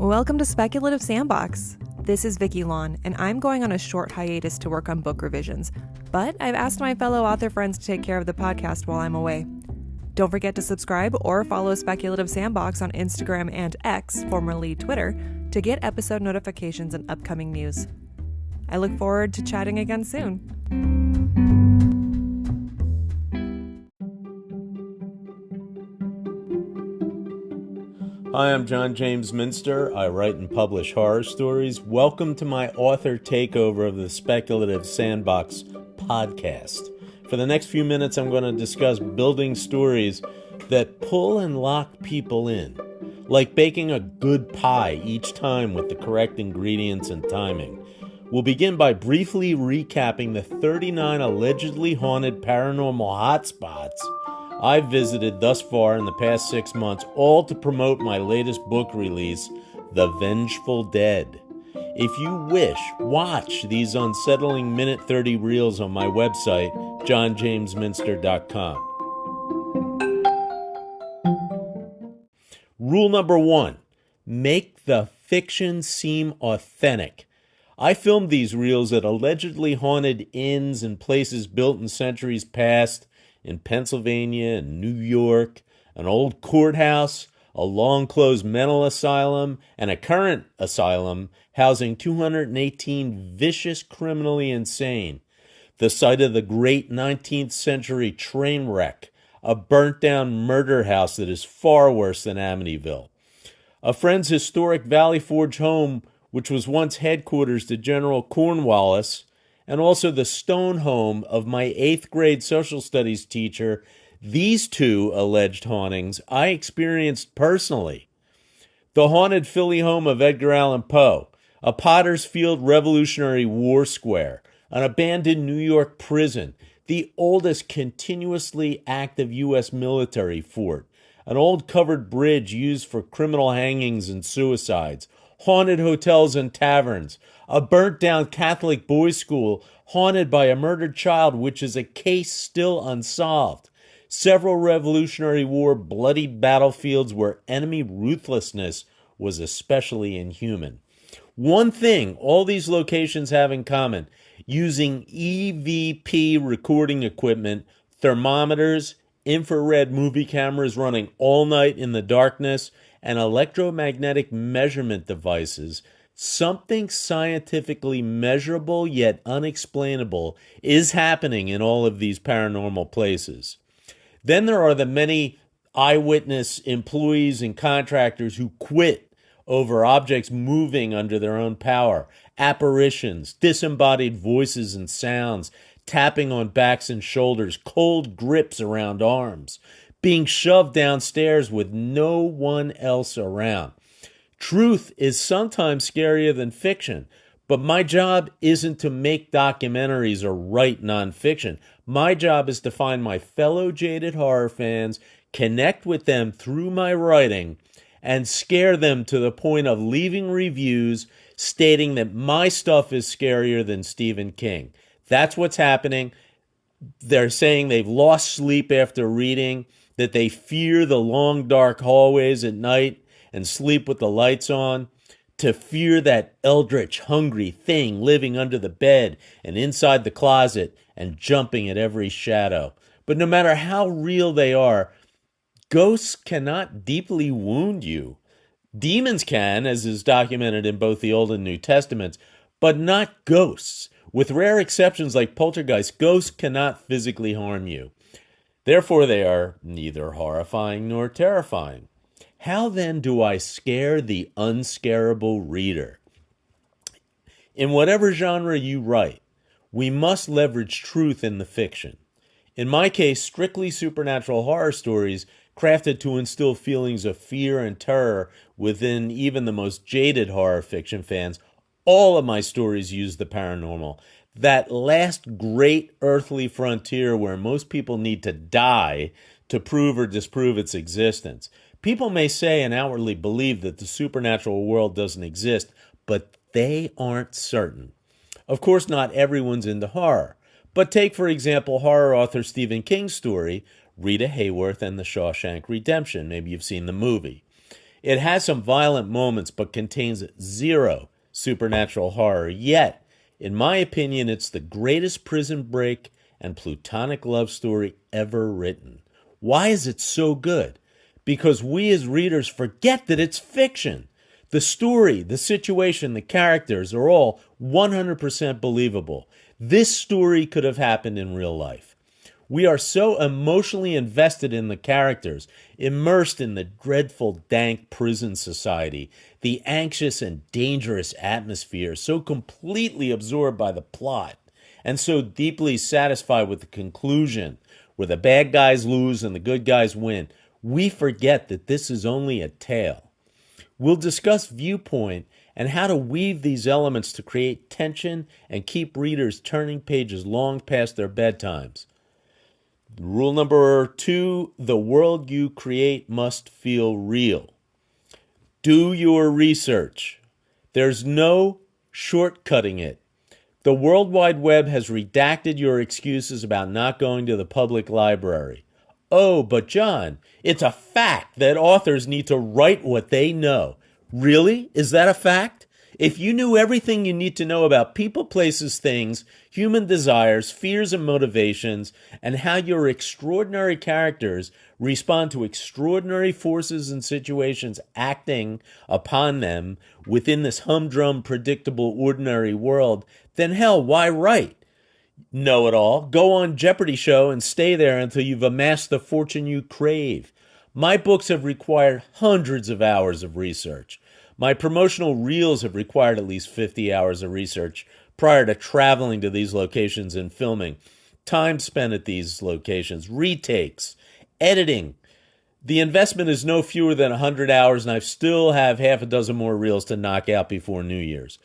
Welcome to Speculative Sandbox. This is Vicky Lawn, and I'm going on a short hiatus to work on book revisions, but I've asked my fellow author friends to take care of the podcast while I'm away. Don't forget to subscribe or follow Speculative Sandbox on Instagram and X, formerly Twitter, to get episode notifications and upcoming news. I look forward to chatting again soon. Hi, I'm John James Minster. I write and publish horror stories. Welcome to my author takeover of the Speculative Sandbox podcast. For the next few minutes, I'm going to discuss building stories that pull and lock people in, like baking a good pie each time with the correct ingredients and timing. We'll begin by briefly recapping the 39 allegedly haunted paranormal hotspots I've visited thus far in the past 6 months, all to promote my latest book release, The Vengeful Dead. If you wish, watch these unsettling minute 30 reels on my website, johnjamesminster.com. Rule number 1, make the fiction seem authentic. I filmed these reels at allegedly haunted inns and places built in centuries past, in Pennsylvania and New York, an old courthouse, a long-closed mental asylum, and a current asylum housing 218 vicious criminally insane, the site of the great 19th century train wreck, a burnt-down murder house that is far worse than Amityville, a friend's historic Valley Forge home, which was once headquarters to General Cornwallis, and also the stone home of my 8th grade social studies teacher. These two alleged hauntings I experienced personally. The haunted Philly home of Edgar Allan Poe, a Potter's Field Revolutionary War square, an abandoned New York prison, the oldest continuously active U.S. military fort, an old covered bridge used for criminal hangings and suicides, haunted hotels and taverns, a burnt-down Catholic boys' school haunted by a murdered child, which is a case still unsolved, several Revolutionary War bloodied battlefields where enemy ruthlessness was especially inhuman. One thing all these locations have in common: using EVP recording equipment, thermometers, infrared movie cameras running all night in the darkness, and electromagnetic measurement devices. Something scientifically measurable yet unexplainable is happening in all of these paranormal places. Then there are the many eyewitness employees and contractors who quit over objects moving under their own power, apparitions, disembodied voices and sounds, tapping on backs and shoulders, cold grips around arms, being shoved downstairs with no one else around. Truth is sometimes scarier than fiction, but my job isn't to make documentaries or write nonfiction. My job is to find my fellow jaded horror fans, connect with them through my writing, and scare them to the point of leaving reviews stating that my stuff is scarier than Stephen King. That's what's happening. They're saying they've lost sleep after reading, that they fear the long dark hallways at night and sleep with the lights on, to fear that eldritch, hungry thing living under the bed and inside the closet and jumping at every shadow. But no matter how real they are, ghosts cannot deeply wound you. Demons can, as is documented in both the Old and New Testaments, but not ghosts. With rare exceptions like poltergeists, ghosts cannot physically harm you. Therefore, they are neither horrifying nor terrifying. How then do I scare the unscarable reader? In whatever genre you write, we must leverage truth in the fiction. In my case, strictly supernatural horror stories crafted to instill feelings of fear and terror within even the most jaded horror fiction fans. All of my stories use the paranormal, that last great earthly frontier where most people need to die to prove or disprove its existence. People may say and outwardly believe that the supernatural world doesn't exist, but they aren't certain. Of course, not everyone's into horror. But take, for example, horror author Stephen King's story, Rita Hayworth and the Shawshank Redemption. Maybe you've seen the movie. It has some violent moments, but contains zero supernatural horror. Yet, in my opinion, it's the greatest prison break and platonic love story ever written. Why is it so good? Because we as readers forget that it's fiction. The story, the situation, the characters are all 100% believable. This story could have happened in real life. We are so emotionally invested in the characters, immersed in the dreadful, dank prison society, the anxious and dangerous atmosphere, so completely absorbed by the plot, and so deeply satisfied with the conclusion, where the bad guys lose and the good guys win. We forget that this is only a tale. We'll discuss viewpoint and how to weave these elements to create tension and keep readers turning pages long past their bedtimes. Rule number 2, the world you create must feel real. Do your research. There's no shortcutting it. The World Wide Web has redacted your excuses about not going to the public library. Oh, but John, it's a fact that authors need to write what they know. Really? Is that a fact? If you knew everything you need to know about people, places, things, human desires, fears, and motivations, and how your extraordinary characters respond to extraordinary forces and situations acting upon them within this humdrum, predictable, ordinary world, then hell, why write? Know it all. Go on Jeopardy show and stay there until you've amassed the fortune you crave. My books have required hundreds of hours of research. My promotional reels have required at least 50 hours of research prior to traveling to these locations and filming. Time spent at these locations, retakes, editing. The investment is no fewer than 100 hours, and I still have half a dozen more reels to knock out before New Year's.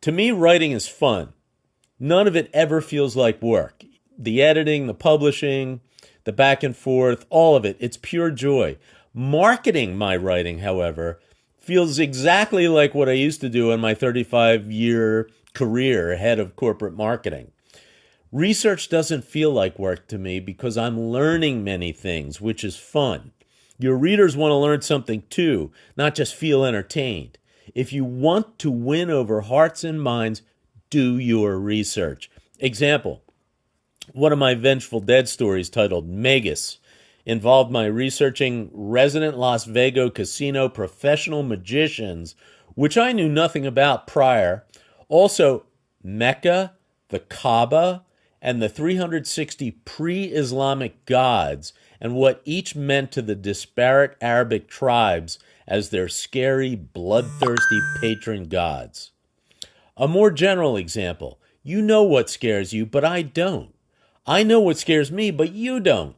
To me, writing is fun. None of it ever feels like work. The editing, the publishing, the back and forth, all of it, it's pure joy. Marketing my writing, however, feels exactly like what I used to do in my 35-year career head of corporate marketing. Research doesn't feel like work to me because I'm learning many things, which is fun. Your readers want to learn something too, not just feel entertained. If you want to win over hearts and minds, do your research. Example, one of my Vengeful Dead stories titled Megas involved my researching resident Las Vegas casino professional magicians, which I knew nothing about prior. Also, Mecca, the Kaaba, and the 360 pre-Islamic gods, and what each meant to the disparate Arabic tribes as their scary, bloodthirsty patron gods. A more general example, you know what scares you, but I don't. I know what scares me, but you don't.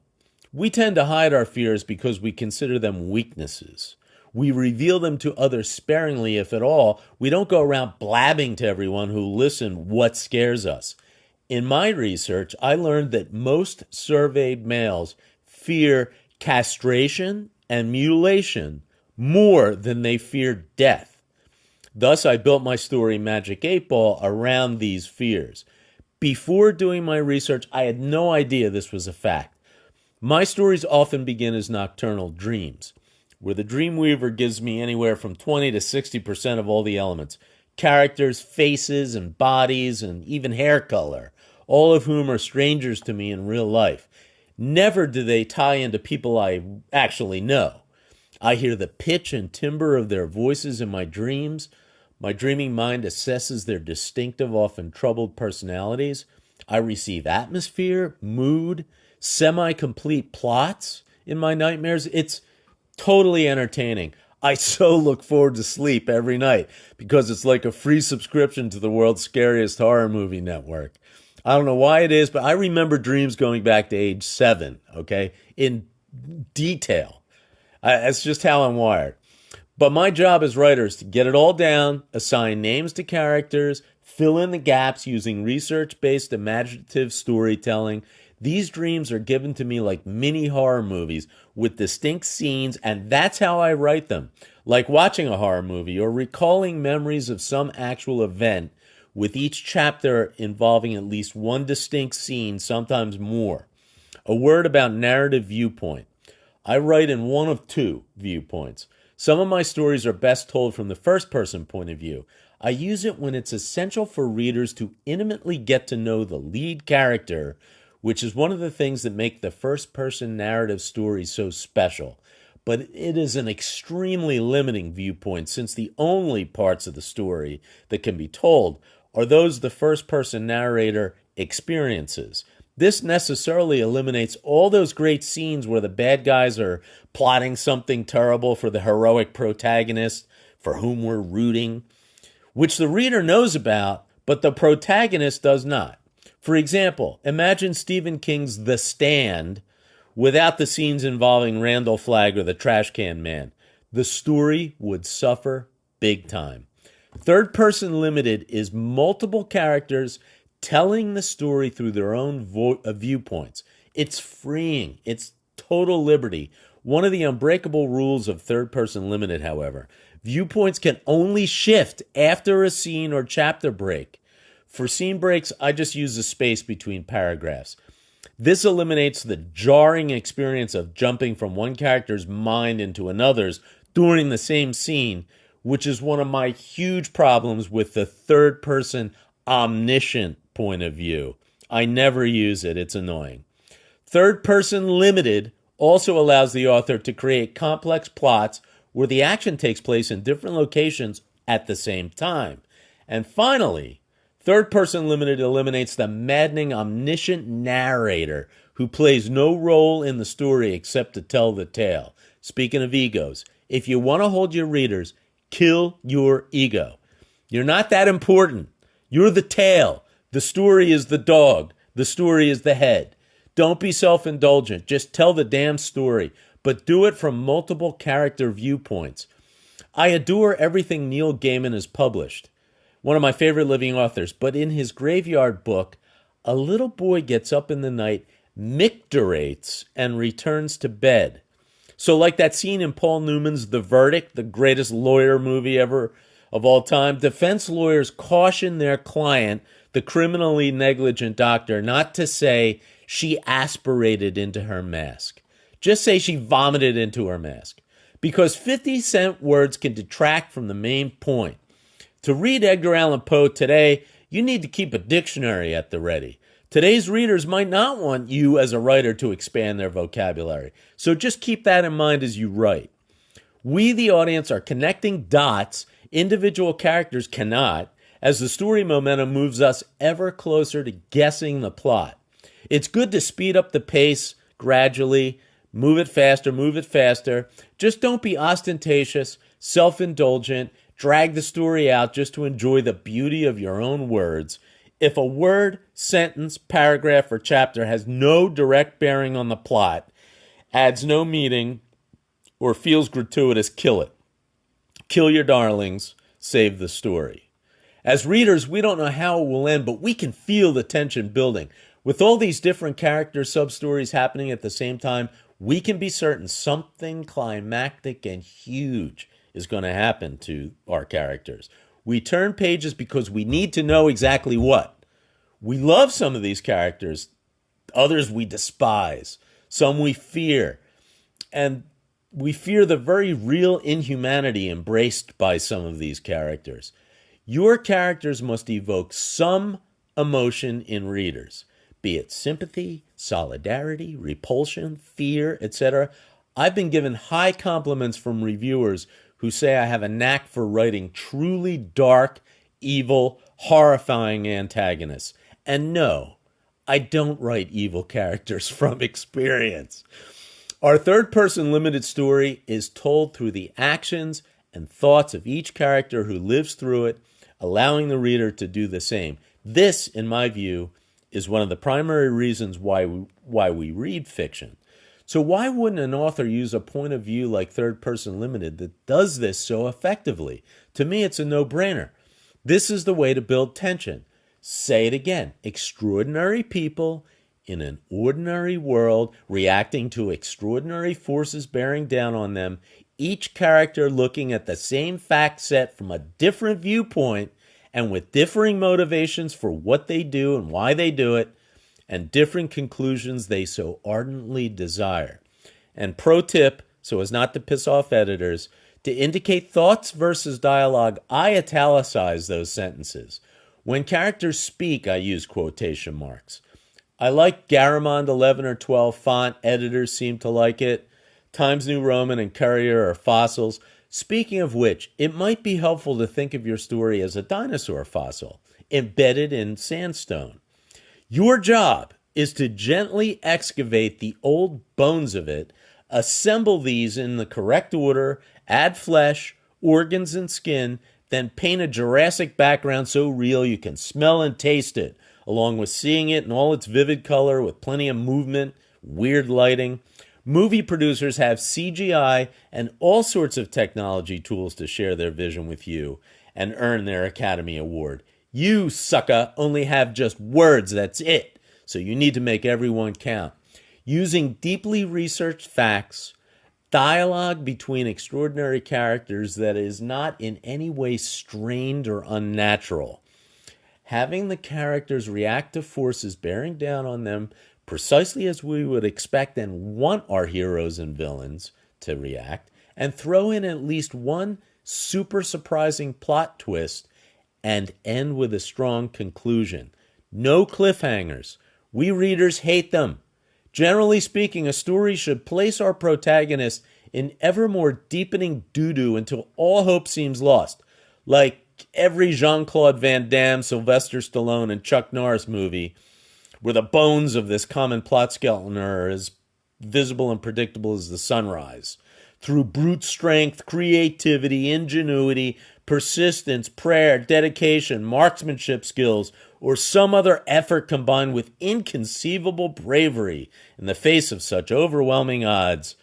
We tend to hide our fears because we consider them weaknesses. We reveal them to others sparingly, if at all. We don't go around blabbing to everyone who listen what scares us. In my research, I learned that most surveyed males fear castration and mutilation more than they fear death. Thus, I built my story Magic 8 Ball around these fears. Before doing my research, I had no idea this was a fact. My stories often begin as nocturnal dreams, where the Dreamweaver gives me anywhere from 20 to 60% of all the elements. Characters, faces, and bodies, and even hair color, all of whom are strangers to me in real life. Never do they tie into people I actually know. I hear the pitch and timbre of their voices in my dreams. My dreaming mind assesses their distinctive, often troubled personalities. I receive atmosphere, mood, semi-complete plots in my nightmares. It's totally entertaining. I so look forward to sleep every night because it's like a free subscription to the world's scariest horror movie network. I don't know why it is, but I remember dreams going back to age 7, okay, in detail. That's just how I'm wired. But my job as writer is to get it all down, assign names to characters, fill in the gaps using research-based imaginative storytelling. These dreams are given to me like mini horror movies with distinct scenes, and that's how I write them. Like watching a horror movie or recalling memories of some actual event, with each chapter involving at least one distinct scene, sometimes more. A word about narrative viewpoint. I write in one of two viewpoints. Some of my stories are best told from the first-person point of view. I use it when it's essential for readers to intimately get to know the lead character, which is one of the things that make the first-person narrative story so special. But it is an extremely limiting viewpoint, since the only parts of the story that can be told are those the first-person narrator experiences. This necessarily eliminates all those great scenes where the bad guys are plotting something terrible for the heroic protagonist for whom we're rooting, which the reader knows about, but the protagonist does not. For example, imagine Stephen King's The Stand without the scenes involving Randall Flagg or the Trash Can Man. The story would suffer big time. Third Person Limited is multiple characters telling the story through their own viewpoints. It's freeing. It's total liberty. One of the unbreakable rules of Third Person Limited, however, viewpoints can only shift after a scene or chapter break. For scene breaks, I just use a space between paragraphs. This eliminates the jarring experience of jumping from one character's mind into another's during the same scene, which is one of my huge problems with the third-person omniscient point of view. I never use it. It's annoying. Third Person Limited also allows the author to create complex plots where the action takes place in different locations at the same time. And finally, Third Person Limited eliminates the maddening omniscient narrator who plays no role in the story except to tell the tale. Speaking of egos, if you want to hold your readers, kill your ego. You're not that important. You're the tail. The story is the dog. The story is the head. Don't be self-indulgent. Just tell the damn story, but do it from multiple character viewpoints. I adore everything Neil Gaiman has published, one of my favorite living authors, but in his Graveyard book, a little boy gets up in the night, micturates, and returns to bed. So like that scene in Paul Newman's The Verdict, the greatest lawyer movie ever of all time, defense lawyers caution their client, the criminally negligent doctor, not to say she aspirated into her mask. Just say she vomited into her mask. Because 50-cent words can detract from the main point. To read Edgar Allan Poe today, you need to keep a dictionary at the ready. Today's readers might not want you as a writer to expand their vocabulary. So just keep that in mind as you write. We, the audience, are connecting dots individual characters cannot, as the story momentum moves us ever closer to guessing the plot. It's good to speed up the pace gradually, move it faster. Just don't be ostentatious, self-indulgent, drag the story out just to enjoy the beauty of your own words. If a word, sentence, paragraph, or chapter has no direct bearing on the plot, adds no meaning, or feels gratuitous, kill it. Kill your darlings, save the story. As readers, we don't know how it will end, but we can feel the tension building. With all these different character sub-stories happening at the same time, we can be certain something climactic and huge is going to happen to our characters. We turn pages because we need to know exactly what. We love some of these characters. Others we despise. Some we fear. And we fear the very real inhumanity embraced by some of these characters. Your characters must evoke some emotion in readers, be it sympathy, solidarity, repulsion, fear, etc. I've been given high compliments from reviewers who say I have a knack for writing truly dark, evil, horrifying antagonists. And no, I don't write evil characters from experience. Our third-person limited story is told through the actions and thoughts of each character who lives through it, allowing the reader to do the same. This, in my view, is one of the primary reasons why we read fiction. So why wouldn't an author use a point of view like third-person limited that does this so effectively? To me, it's a no-brainer. This is the way to build tension. Say it again. Extraordinary people in an ordinary world, reacting to extraordinary forces bearing down on them, each character looking at the same fact set from a different viewpoint and with differing motivations for what they do and why they do it, and different conclusions they so ardently desire. And pro tip, so as not to piss off editors. To indicate thoughts versus dialogue, I italicize those sentences. When characters speak, I use quotation marks. I like Garamond 11 or 12 font. Editors seem to like it. Times New Roman and Courier are fossils. Speaking of which, it might be helpful to think of your story as a dinosaur fossil, embedded in sandstone. Your job is to gently excavate the old bones of it, assemble these in the correct order, add flesh, organs, and skin, then paint a Jurassic background so real you can smell and taste it, along with seeing it in all its vivid color with plenty of movement, weird lighting. Movie producers have CGI and all sorts of technology tools to share their vision with you and earn their Academy Award. You, sucker, only have just words, that's it. So you need to make everyone count. Using deeply researched facts, dialogue between extraordinary characters that is not in any way strained or unnatural. Having the characters react to forces bearing down on them precisely as we would expect and want our heroes and villains to react, and throw in at least one super surprising plot twist and end with a strong conclusion. No cliffhangers. We readers hate them. Generally speaking, a story should place our protagonist in ever more deepening doo-doo until all hope seems lost. Like every Jean-Claude Van Damme, Sylvester Stallone, and Chuck Norris movie, where the bones of this common plot skeleton are as visible and predictable as the sunrise. Through brute strength, creativity, ingenuity, persistence, prayer, dedication, marksmanship skills, or some other effort combined with inconceivable bravery in the face of such overwhelming odds,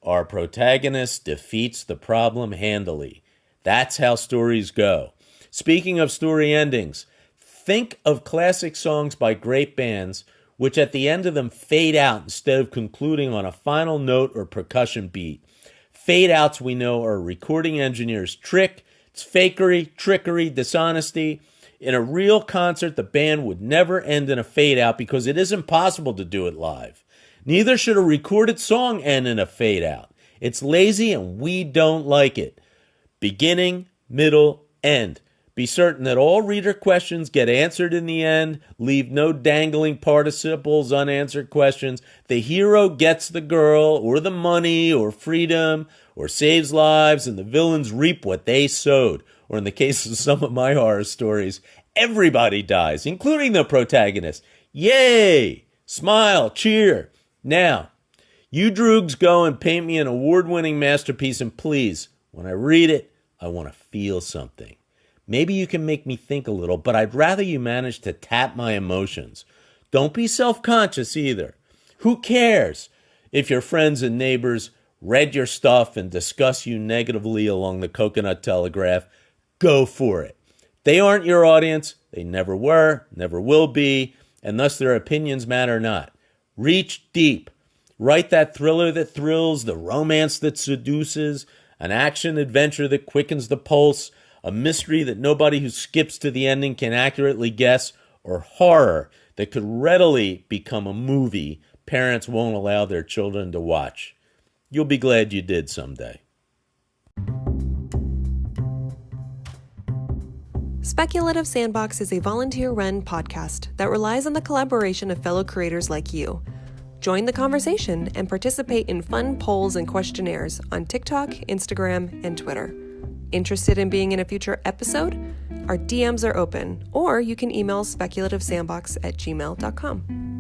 our protagonist defeats the problem handily. That's how stories go. Speaking of story endings, think of classic songs by great bands which at the end of them fade out instead of concluding on a final note or percussion beat. Fade outs, we know, are a recording engineer's trick. It's fakery, trickery, dishonesty. In a real concert, the band would never end in a fade out because it isn't possible to do it live. Neither should a recorded song end in a fade out. It's lazy and we don't like it. Beginning, middle, end. Be certain that all reader questions get answered in the end. Leave no dangling participles, unanswered questions. The hero gets the girl or the money or freedom or saves lives, and the villains reap what they sowed. Or in the case of some of my horror stories, everybody dies, including the protagonist. Yay! Smile, cheer. Now, you droogs go and paint me an award-winning masterpiece, and please, when I read it, I want to feel something. Maybe you can make me think a little, but I'd rather you manage to tap my emotions. Don't be self-conscious either. Who cares if your friends and neighbors read your stuff and discuss you negatively along the Coconut Telegraph? Go for it. They aren't your audience. They never were, never will be, and thus their opinions matter not. Reach deep. Write that thriller that thrills, the romance that seduces, an action-adventure that quickens the pulse, a mystery that nobody who skips to the ending can accurately guess, or horror that could readily become a movie parents won't allow their children to watch. You'll be glad you did someday. Speculative Sandbox is a volunteer-run podcast that relies on the collaboration of fellow creators like you. Join the conversation and participate in fun polls and questionnaires on TikTok, Instagram, and Twitter. Interested in being in a future episode? Our DMs are open, or you can email speculativesandbox@gmail.com.